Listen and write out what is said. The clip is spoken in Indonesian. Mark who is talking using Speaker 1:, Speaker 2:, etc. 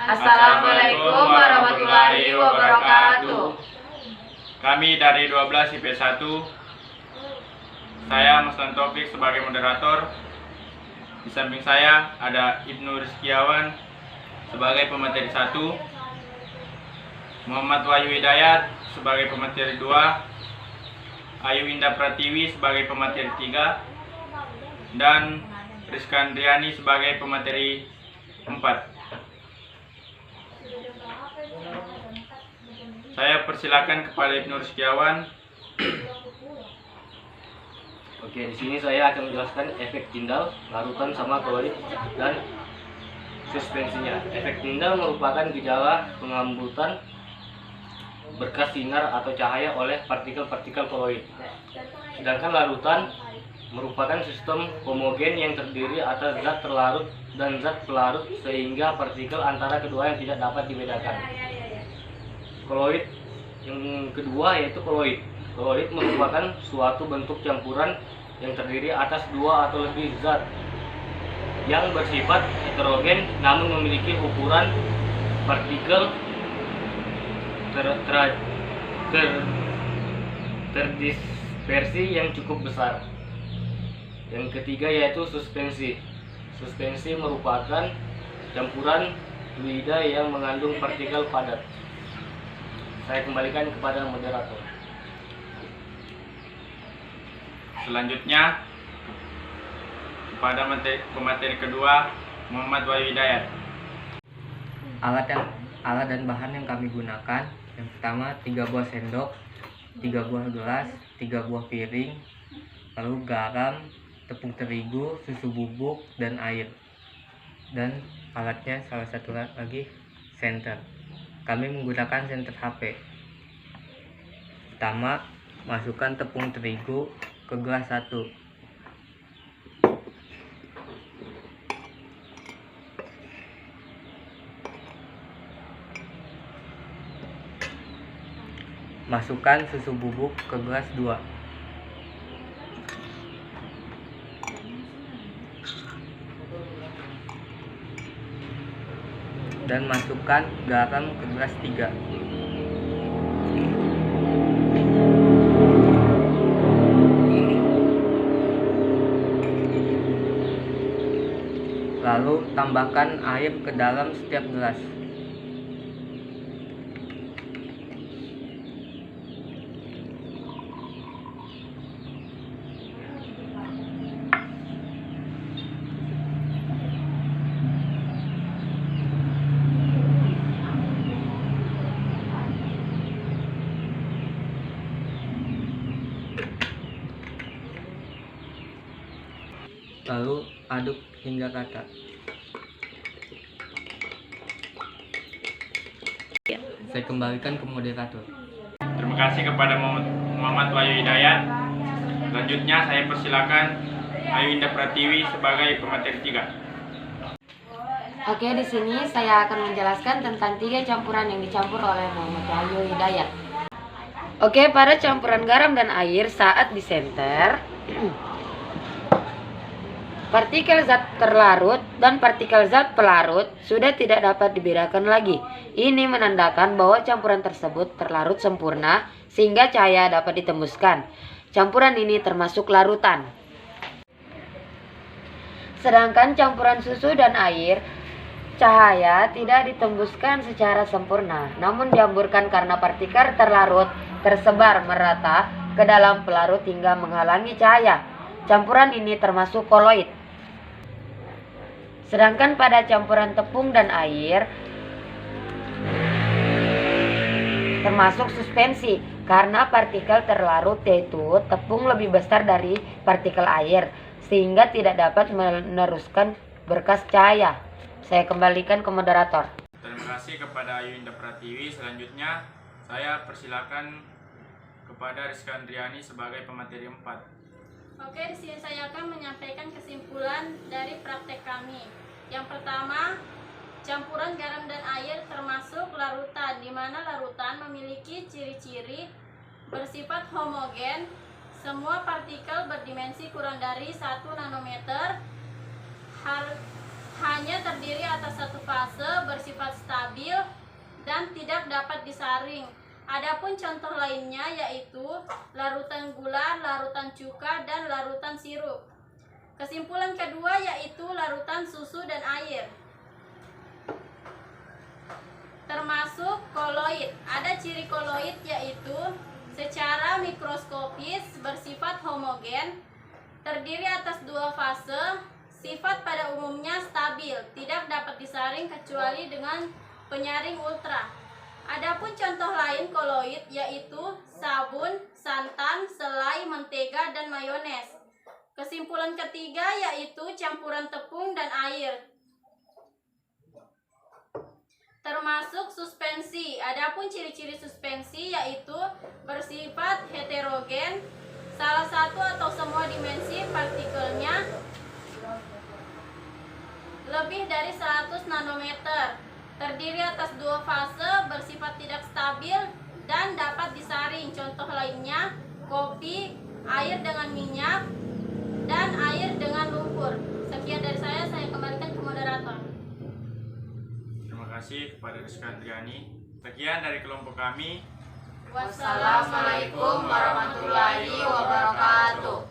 Speaker 1: Assalamualaikum warahmatullahi wabarakatuh.
Speaker 2: Kami dari 12 IP1. Saya Muslan Taufik sebagai moderator. Di samping saya ada Ibnu Rizkiawan sebagai pemateri 1, Muhammad Wahyu Hidayat sebagai pemateri 2, Ayu Indah Pratiwi sebagai pemateri 3, dan Rizka Andriani sebagai pemateri 4. Saya persilakan kepada Ibnu Rizkiawan.
Speaker 3: Oke, di sini saya akan menjelaskan efek tindal, larutan sama koloid dan suspensinya. Efek tindal merupakan gejala pengambutan berkas sinar atau cahaya oleh partikel-partikel koloid. Sedangkan larutan merupakan sistem homogen yang terdiri atas zat terlarut dan zat pelarut sehingga partikel antara kedua yang tidak dapat dibedakan. Koloid yang kedua yaitu koloid. Koloid merupakan suatu bentuk campuran yang terdiri atas dua atau lebih zat yang bersifat heterogen namun memiliki ukuran partikel terdispersi yang cukup besar. Yang ketiga yaitu suspensi. Suspensi merupakan campuran fluida yang mengandung partikel padat. Saya kembalikan kepada moderator.
Speaker 2: Selanjutnya kepada pemateri kedua, Muhammad Wahyu Hidayat.
Speaker 4: Alat dan bahan yang kami gunakan, yang pertama 3 buah sendok, 3 buah gelas, 3 buah piring, lalu garam, tepung terigu, susu bubuk, dan air. Dan alatnya salah satu lagi senter. Kami menggunakan senter HP. Pertama, masukkan tepung terigu ke gelas 1. Masukkan susu bubuk ke gelas 2. Dan masukkan garam ke gelas 3. Lalu tambahkan air ke dalam setiap gelas. Lalu aduk hingga rata. Saya kembalikan ke moderator.
Speaker 2: Terima kasih kepada Muhammad Wahyu Hidayat. Selanjutnya saya persilakan Ayu Indah Pratiwi sebagai pemateri 3.
Speaker 1: Oke, di sini saya akan menjelaskan tentang 3 campuran yang dicampur oleh Muhammad Wahyu Hidayat. Oke, pada campuran garam dan air saat disenter, partikel zat terlarut dan partikel zat pelarut sudah tidak dapat dibedakan lagi. Ini menandakan bahwa campuran tersebut terlarut sempurna sehingga cahaya dapat ditembuskan. Campuran ini termasuk larutan. Sedangkan campuran susu dan air, cahaya tidak ditembuskan secara sempurna, namun dihamburkan karena partikel terlarut tersebar merata ke dalam pelarut hingga menghalangi cahaya. Campuran ini termasuk koloid. Sedangkan pada campuran tepung dan air termasuk suspensi karena partikel terlarut yaitu tepung lebih besar dari partikel air sehingga tidak dapat meneruskan berkas cahaya. Saya kembalikan ke moderator.
Speaker 2: Terima kasih kepada Ayu Indah Pratiwi. Selanjutnya saya persilakan kepada Rizka Andriani sebagai pemateri 4.
Speaker 5: Oke, di sini saya akan menyampaikan kesimpulan dari praktek kami. Yang pertama, campuran garam dan air termasuk larutan, di mana larutan memiliki ciri-ciri bersifat homogen. Semua partikel berdimensi kurang dari 1 nanometer, hanya terdiri atas satu fase, bersifat stabil, dan tidak dapat disaring. Adapun contoh lainnya yaitu larutan gula, larutan cuka, dan larutan sirup. Kesimpulan kedua yaitu larutan susu dan air, termasuk koloid. Ada ciri koloid yaitu secara mikroskopis bersifat homogen, terdiri atas dua fase, sifat pada umumnya stabil, tidak dapat disaring kecuali dengan penyaring ultra. Adapun contoh lain koloid yaitu sabun, santan, selai, mentega, dan mayones. Kesimpulan ketiga yaitu campuran tepung dan air, termasuk suspensi. Adapun ciri-ciri suspensi yaitu bersifat heterogen, salah satu atau semua dimensi partikelnya lebih dari 100 nanometer, terdiri atas dua fase, bersifat tidak stabil, dan dapat disaring. Contoh lainnya kopi, air dengan minyak, dan air dengan lumpur. Sekian dari saya kembalikan ke moderator.
Speaker 2: Terima kasih kepada Rizka Andriani. Sekian dari kelompok kami.
Speaker 5: Wassalamualaikum warahmatullahi wabarakatuh.